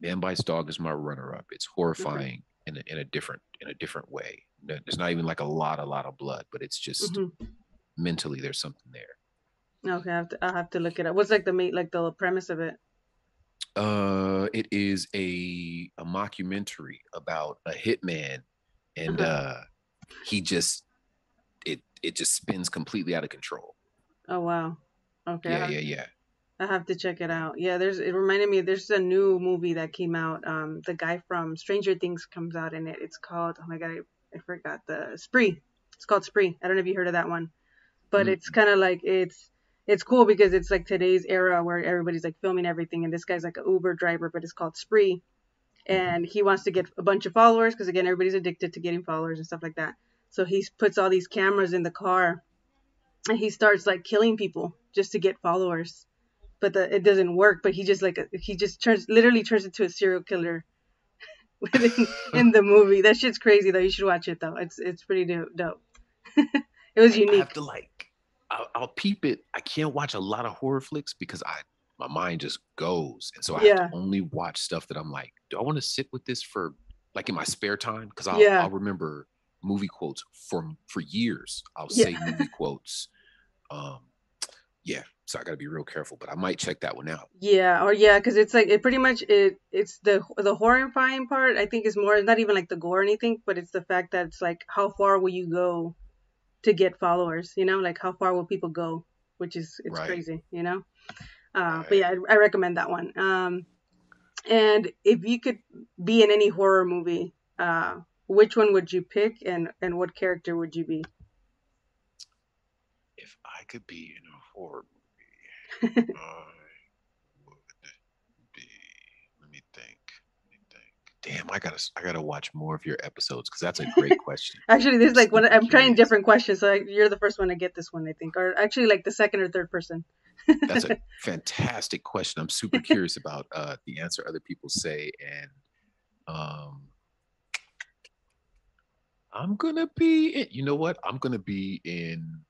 [SPEAKER 3] Man Bites Dog is my runner up. It's
[SPEAKER 2] Okay.
[SPEAKER 3] horrifying in a different way. There's not even like a lot of blood, but it's just
[SPEAKER 2] Mm-hmm.
[SPEAKER 3] mentally there's something there.
[SPEAKER 2] Okay, I'll have to look it up. What's like the premise of it?
[SPEAKER 3] It is a mockumentary about a hitman, and
[SPEAKER 2] Uh-huh.
[SPEAKER 3] he just it just spins completely out of control.
[SPEAKER 2] Oh wow. Okay,
[SPEAKER 3] Yeah, yeah, yeah.
[SPEAKER 2] I have to check it
[SPEAKER 3] Yeah.
[SPEAKER 2] out. Yeah, it reminded me there's a new movie that came out. The guy from Stranger Things comes out in it. It's called, oh my god, I forgot the Spree. It's called Spree. I don't know if you heard of that one. But
[SPEAKER 3] Mm.
[SPEAKER 2] it's kind of like it's cool because it's like today's era where everybody's like filming everything, and this guy's like an Uber driver, but it's called Spree, and he wants to get a bunch of followers because again everybody's addicted to getting followers and stuff like that. So he puts all these cameras in the car, and he starts like killing people just to get followers, but it doesn't work. But he just literally turns into a serial killer within in the movie. That shit's crazy though. You should watch it though. It's pretty dope. It was
[SPEAKER 3] I have
[SPEAKER 2] unique.
[SPEAKER 3] to like I'll peep it. I can't watch a lot of horror flicks because I my mind just goes, and so I have to
[SPEAKER 2] Yeah,
[SPEAKER 3] only watch stuff that I'm like, do I want to sit with this for like in my spare time? Because
[SPEAKER 2] yeah,
[SPEAKER 3] I'll remember movie quotes for years. I'll
[SPEAKER 2] yeah.
[SPEAKER 3] say movie quotes. Um, yeah, so I got to be real careful, but I might check that one out.
[SPEAKER 2] Yeah, or yeah, because it's like it pretty much it's the horrifying part. I think is more not even like the gore or anything, but it's the fact that it's like how far will you go to get followers? You know, like how far will people go? Which is it's
[SPEAKER 3] Right,
[SPEAKER 2] crazy, you know. But
[SPEAKER 3] right.
[SPEAKER 2] yeah, I recommend that one. And if you could be in any horror movie, which one would you pick, and what character would you be?
[SPEAKER 3] If I could be in a horror movie, I would be. Let me think. Let me think. Damn, I gotta watch more of your episodes because that's a great question.
[SPEAKER 2] Actually, this
[SPEAKER 3] I'm
[SPEAKER 2] is like when
[SPEAKER 3] super
[SPEAKER 2] I'm trying
[SPEAKER 3] curious.
[SPEAKER 2] different questions, so you're the first one to get this one, I think, or actually like the second or third person.
[SPEAKER 3] That's a fantastic question. I'm super curious about the answer other people say, and um, I'm gonna be. You know what? I'm gonna be in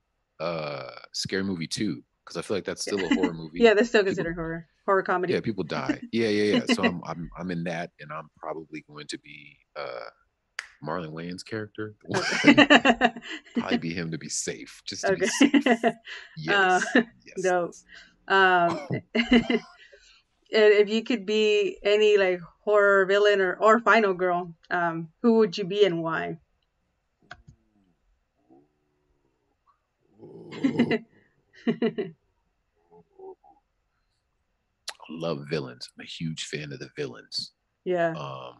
[SPEAKER 3] Scary Movie 2 because I feel like that's still a horror movie.
[SPEAKER 2] Yeah, that's still
[SPEAKER 3] People,
[SPEAKER 2] considered horror
[SPEAKER 3] yeah,
[SPEAKER 2] comedy.
[SPEAKER 3] people die. Yeah, yeah, yeah. So I'm in that, and I'm probably going to be Marlon Wayans' character.
[SPEAKER 2] Okay.
[SPEAKER 3] Probably be him to be safe, just to be
[SPEAKER 2] Okay.
[SPEAKER 3] safe.
[SPEAKER 2] uh,
[SPEAKER 3] Yes, yes.
[SPEAKER 2] Dope. And if you could be any like horror villain or final girl, who would you be and why?
[SPEAKER 3] I love villains. I'm a huge fan of the villains.
[SPEAKER 2] Yeah.
[SPEAKER 3] Um,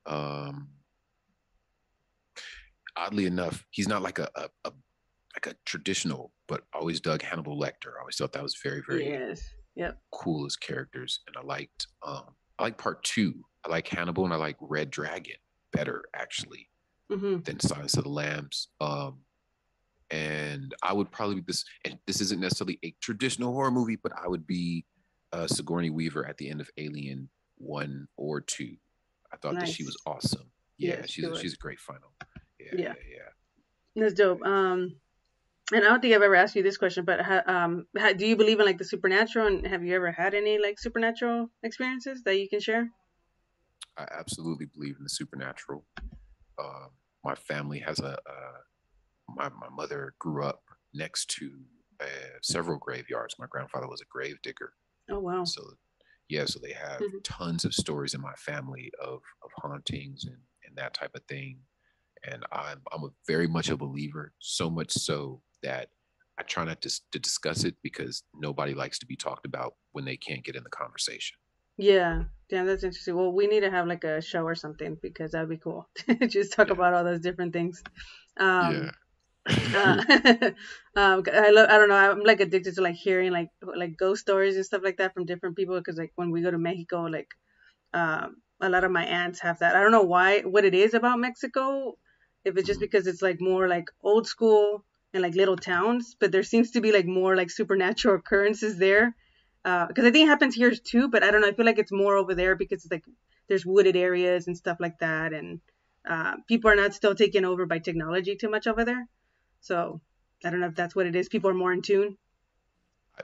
[SPEAKER 3] um, oddly enough, he's not like a like a traditional, but I always dug Hannibal Lecter. I always thought that was very, very
[SPEAKER 2] Yes. Yep.
[SPEAKER 3] cool as characters. And I like part two. I like Hannibal and I like Red Dragon better actually
[SPEAKER 2] Hmm.
[SPEAKER 3] than Silence of the Lambs. And I would probably be this, and this isn't necessarily a traditional horror movie, but I would be Sigourney Weaver at the end of Alien 1 or 2. I thought that she was
[SPEAKER 2] Nice.
[SPEAKER 3] awesome. Yeah,
[SPEAKER 2] Yes, she was.
[SPEAKER 3] she's a great final. Yeah,
[SPEAKER 2] Yeah.
[SPEAKER 3] yeah, yeah.
[SPEAKER 2] That's dope.
[SPEAKER 3] Yeah.
[SPEAKER 2] And I don't think I've ever asked you this question, but do you believe in like the supernatural, and have you ever had any like supernatural experiences that you can share?
[SPEAKER 3] I absolutely believe in the supernatural. Um, my family has my mother grew up next to several graveyards. My grandfather was a grave digger.
[SPEAKER 2] Oh wow.
[SPEAKER 3] So yeah, so they have
[SPEAKER 2] Hmm.
[SPEAKER 3] tons of stories in my family of hauntings and that type of thing. And I'm a very much a believer, so much so that I try not to discuss it because nobody likes to be talked about when they can't get in the conversation.
[SPEAKER 2] Yeah. Damn, that's interesting. Well, we need to have like a show or something because that'd be cool. Just talk
[SPEAKER 3] Yeah,
[SPEAKER 2] about all those different things.
[SPEAKER 3] yeah.
[SPEAKER 2] Um, I don't know. I'm like addicted to like hearing like ghost stories and stuff like that from different people because like when we go to Mexico, like a lot of my aunts have that. I don't know what it is about Mexico. If it's just
[SPEAKER 3] Mhm.
[SPEAKER 2] because it's like more like old school and like little towns, but there seems to be like more like supernatural occurrences there. Because I think it happens here too, but I don't know. I feel like it's more over there because it's like there's wooded areas and stuff like that, and people are not still taken over by technology too much over there. So I don't know if that's what it is. People are more in tune.
[SPEAKER 3] I,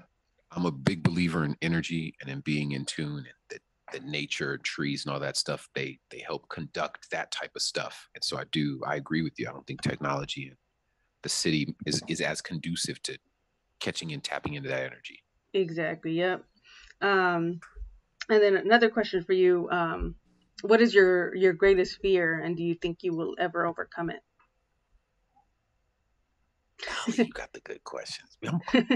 [SPEAKER 3] I'm a big believer in energy and in being in tune, and that nature, trees, and all that stuff. They help conduct that type of stuff. And so I agree with you. I don't think technology in the city is as conducive to catching and tapping into that energy.
[SPEAKER 2] Exactly. Yep. Um, and then another question for you. What is your greatest fear, and do you think you will ever overcome
[SPEAKER 3] Golly,
[SPEAKER 2] it?
[SPEAKER 3] you got the good questions.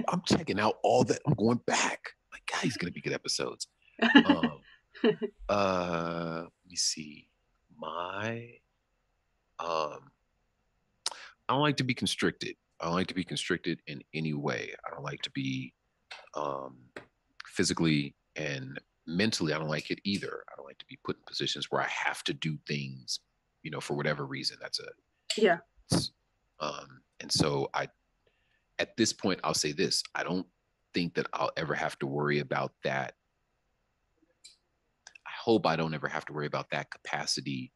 [SPEAKER 3] I'm checking out all that. I'm going back. Like, God, these gonna be good episodes. Um, let me see. My um, I don't like to be constricted. I don't like to be constricted in any way. I don't like to be um physically and mentally. I don't like it either. I don't like to be put in positions where I have to do things, for whatever reason.
[SPEAKER 2] Yeah.
[SPEAKER 3] And so at this point, I'll say this: I don't think that I'll ever have to worry about that. I hope I don't ever have to worry about that capacity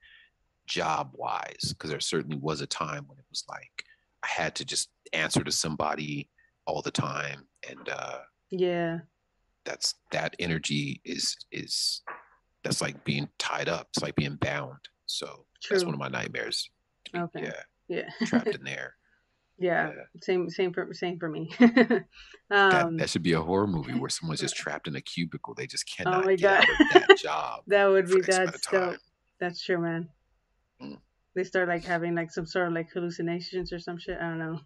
[SPEAKER 3] job wise, because there certainly was a time when it was like I had to just answer to somebody all the time, and
[SPEAKER 2] Yeah.
[SPEAKER 3] that energy is that's like being tied up. It's like being bound. So that's one
[SPEAKER 2] True.
[SPEAKER 3] of my nightmares. To be,
[SPEAKER 2] Okay.
[SPEAKER 3] yeah,
[SPEAKER 2] Yeah.
[SPEAKER 3] trapped in there.
[SPEAKER 2] Yeah.
[SPEAKER 3] Yeah,
[SPEAKER 2] Same for me.
[SPEAKER 3] that
[SPEAKER 2] um.
[SPEAKER 3] should be a horror movie where someone's just trapped in a cubicle. They just
[SPEAKER 2] Oh
[SPEAKER 3] cannot
[SPEAKER 2] my
[SPEAKER 3] get
[SPEAKER 2] god.
[SPEAKER 3] out of that job
[SPEAKER 2] That would
[SPEAKER 3] for
[SPEAKER 2] be
[SPEAKER 3] X amount of
[SPEAKER 2] that's
[SPEAKER 3] time.
[SPEAKER 2] dope. That's true, man.
[SPEAKER 3] Mm.
[SPEAKER 2] They start like having like some sort of like hallucinations or some shit. I don't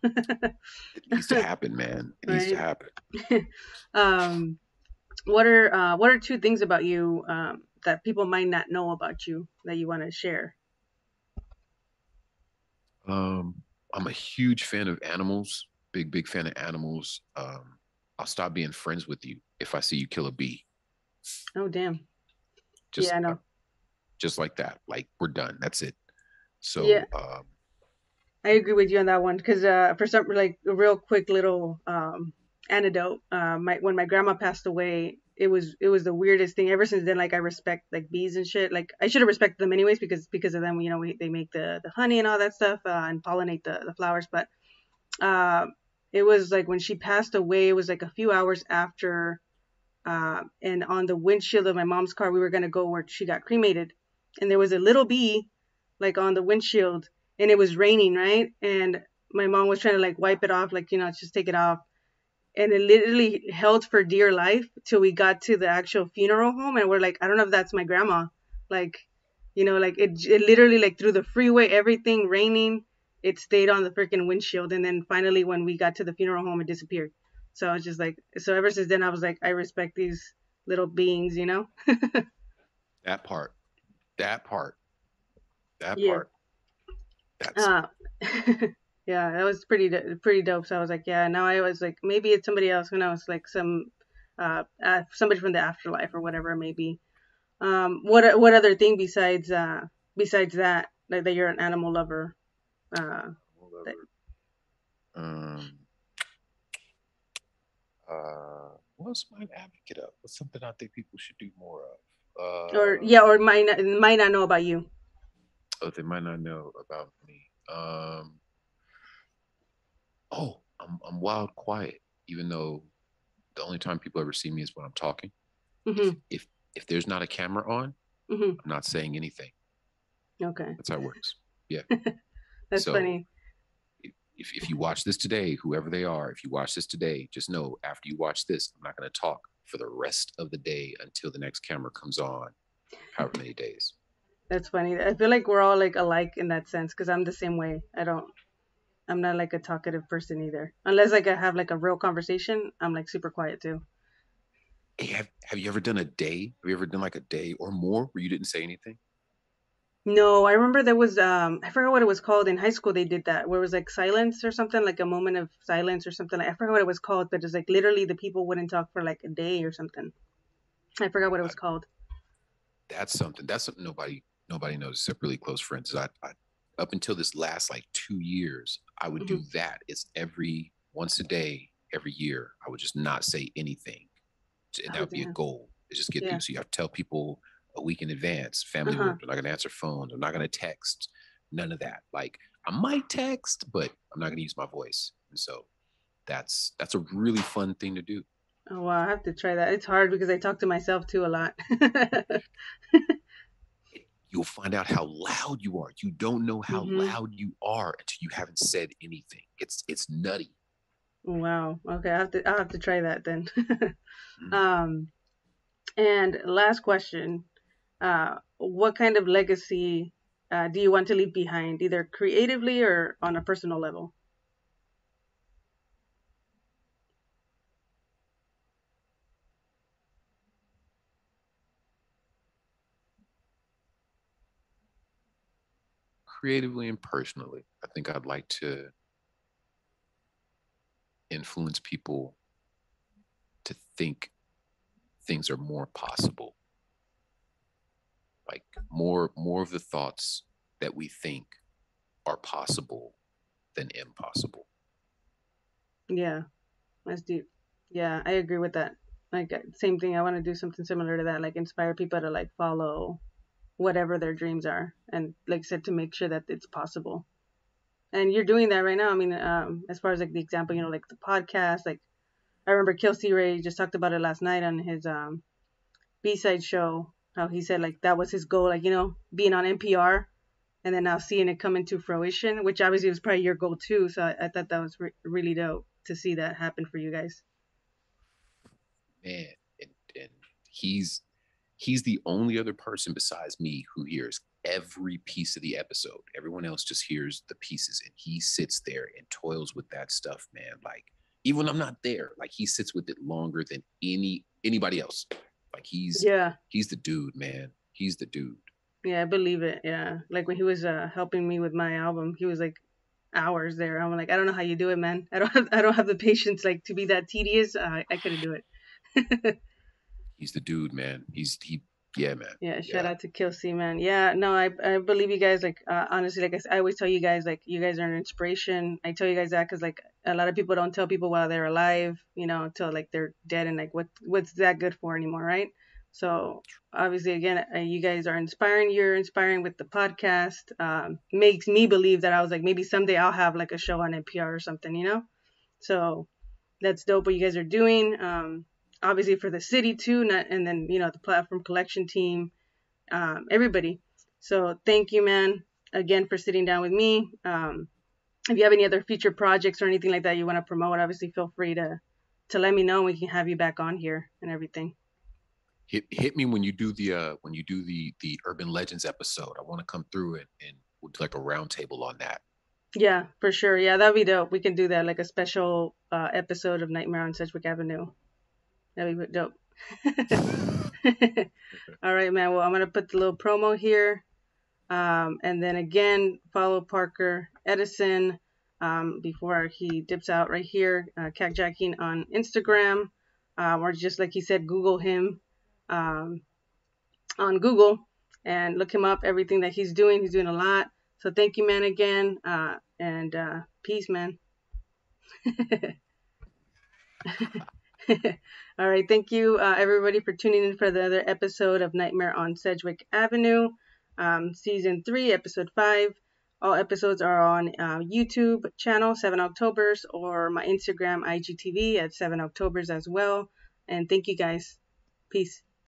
[SPEAKER 3] It needs to
[SPEAKER 2] know.
[SPEAKER 3] happen, man. It needs to
[SPEAKER 2] Right.
[SPEAKER 3] happen.
[SPEAKER 2] um. What are two things about you that people might not know about you that you want to share?
[SPEAKER 3] Um, I'm a huge fan of animals. Big fan of animals. I'll stop being friends with you if I see you kill a bee.
[SPEAKER 2] Oh damn.
[SPEAKER 3] Just
[SPEAKER 2] Yeah, I
[SPEAKER 3] uh,
[SPEAKER 2] know.
[SPEAKER 3] just like that. Like we're done. That's it.
[SPEAKER 2] Yeah,
[SPEAKER 3] So
[SPEAKER 2] I agree with you on that one because for some like a real quick little anecdote, my when my grandma passed away, it was the weirdest thing. Ever since then, like I respect like bees and shit. Like I should have respected them anyways because of them. They make the honey and all that stuff and pollinate the flowers. But uh, it was like when she passed away, it was like a few hours after. And on the windshield of my mom's car, we were gonna go where she got cremated, and there was a little bee like on the windshield, and it was raining, right? And my mom was trying to like wipe it off, like just take it off, and it literally held for dear life till we got to the actual funeral home, and we're like, I don't know if that's my grandma, like, like it literally like through the freeway, everything raining, it stayed on the freaking windshield, and then finally when we got to the funeral home, it disappeared. So I was just like, so ever since then, I was like, I respect these little beings.
[SPEAKER 3] that part, that part, that
[SPEAKER 2] Yeah.
[SPEAKER 3] part. That's
[SPEAKER 2] Uh, yeah, that was pretty dope. So I was like, yeah. Now I was like, maybe it's somebody else. Who knows? Like somebody from the afterlife or whatever it may be. What other thing besides that, like that you're an animal lover? Uh, that,
[SPEAKER 3] um what else am I an advocate of? What's something I think people should do more of?
[SPEAKER 2] or yeah, or might not know about you.
[SPEAKER 3] Oh, they might not know about me. Oh, I'm wild quiet, even though the only time people ever see me is when I'm talking. If
[SPEAKER 2] Mhm.
[SPEAKER 3] if if there's not a camera on,
[SPEAKER 2] Mhm.
[SPEAKER 3] I'm not saying anything.
[SPEAKER 2] Okay,
[SPEAKER 3] That's how it works. Yeah.
[SPEAKER 2] that's
[SPEAKER 3] So
[SPEAKER 2] funny.
[SPEAKER 3] if you watch this today, whoever they are, if you watch this today, just know after you watch this, I'm not going to talk for the rest of the day until the next camera comes on, however many days.
[SPEAKER 2] That's funny. I feel like we're all like alike in that sense because I'm the same way. I'm not like a talkative person either. Unless like I have like a real conversation, I'm like super quiet too.
[SPEAKER 3] Hey, have you ever done a day? Have you ever done like a day or more where you didn't say anything?
[SPEAKER 2] No, I remember there was I forgot what it was called in high school. They did that where it was like silence or something, like a moment of silence or something. I forgot what it was called, but it's like literally the people wouldn't talk for like a day or something. I forgot what it
[SPEAKER 3] I,
[SPEAKER 2] was called.
[SPEAKER 3] that's something nobody knows except really close friends. I up until this last like 2 years, I would
[SPEAKER 2] Hmm.
[SPEAKER 3] do that. It's every once a day, every year. I would just not say anything, and that
[SPEAKER 2] Oh
[SPEAKER 3] would be a
[SPEAKER 2] damn.
[SPEAKER 3] goal. To just get through.
[SPEAKER 2] Yeah.
[SPEAKER 3] So you have to tell people a week in advance.
[SPEAKER 2] Uh
[SPEAKER 3] Family
[SPEAKER 2] huh.
[SPEAKER 3] members are not going to answer phones. I'm not going to text. None of that. Like I might text, but I'm not going to use my voice. And so that's a really fun thing to do.
[SPEAKER 2] Oh wow, I have to try that. It's hard because I talk to myself too a lot.
[SPEAKER 3] You'll find out how loud you are. You don't know how
[SPEAKER 2] Hmm.
[SPEAKER 3] loud you are until you haven't said anything. It's nutty.
[SPEAKER 2] Wow. Okay, I'll have to try that then.
[SPEAKER 3] Mm.
[SPEAKER 2] um, and last question. What kind of legacy do you want to leave behind, either creatively or on a personal level?
[SPEAKER 3] Creatively and personally, I think I'd like to influence people to think things are more possible. Like more of the thoughts that we think are possible than impossible.
[SPEAKER 2] Yeah, that's deep. Yeah, I agree with that. Like same thing. I want to do something similar to that, like inspire people to like follow whatever their dreams are, and like I said, to make sure that it's possible. And you're doing that right now. I mean, as far as like the example, like the podcast. Like I remember Kelsey Ray just talked about it last night on his B-side show. How he said like that was his goal, like being on NPR, and then now seeing it come into fruition, which obviously was probably your goal too. So I thought that was really dope to see that happen for you guys.
[SPEAKER 3] Man, and he's he's the only other person besides me who hears every piece of the episode. Everyone else just hears the pieces, and he sits there and toils with that stuff, man. Like even when I'm not there, like he sits with it longer than anybody else. Like
[SPEAKER 2] Yeah,
[SPEAKER 3] he's the dude, man. He's the dude.
[SPEAKER 2] yeah, I believe it. Yeah, like when he was helping me with my album, he was like hours there. I'm like, I don't know how you do it, man. I don't have the patience like to be that tedious. I couldn't do it.
[SPEAKER 3] He's the dude, man. Yeah, man.
[SPEAKER 2] Yeah, shout
[SPEAKER 3] Yeah.
[SPEAKER 2] out to Kelsey, man. Yeah, no, I believe you guys. Like, honestly, like I always tell you guys, like, you guys are an inspiration. I tell you guys that because, like, a lot of people don't tell people while they're alive, until like they're dead, and like, what's that good for anymore, right? So, obviously, again, you guys are inspiring. You're inspiring with the podcast. Makes me believe that I was like, maybe someday I'll have like a show on NPR or something. So, that's dope what you guys are doing. Obviously for the city too, not, and then the platform collection team, everybody. So thank you, man, again for sitting down with me. If you have any other future projects or anything like that you want to promote, obviously feel free to let me know. We can have you back on here and everything.
[SPEAKER 3] Hit me when you do the urban legends episode. I want to come through and we'll do like a roundtable on that.
[SPEAKER 2] Yeah, for sure. Yeah, that'd be dope. We can do that, like a special episode of Nightmare on Sedgwick Avenue. That'd be dope. All right, man. Well, I'm gonna put the little promo here. And then again, follow Parker Edison before he dips out right here, Cackjacking on Instagram, or just like he said, Google him um, on Google and look him up. Everything that he's doing a lot. So thank you, man, again, and peace, man. All right, thank you, everybody, for tuning in for the other episode of Nightmare on Sedgwick Avenue, season 3, episode 5. All episodes are on YouTube channel 7Octoberz or my Instagram IGTV at 7Octoberz as well. And thank you guys. Peace.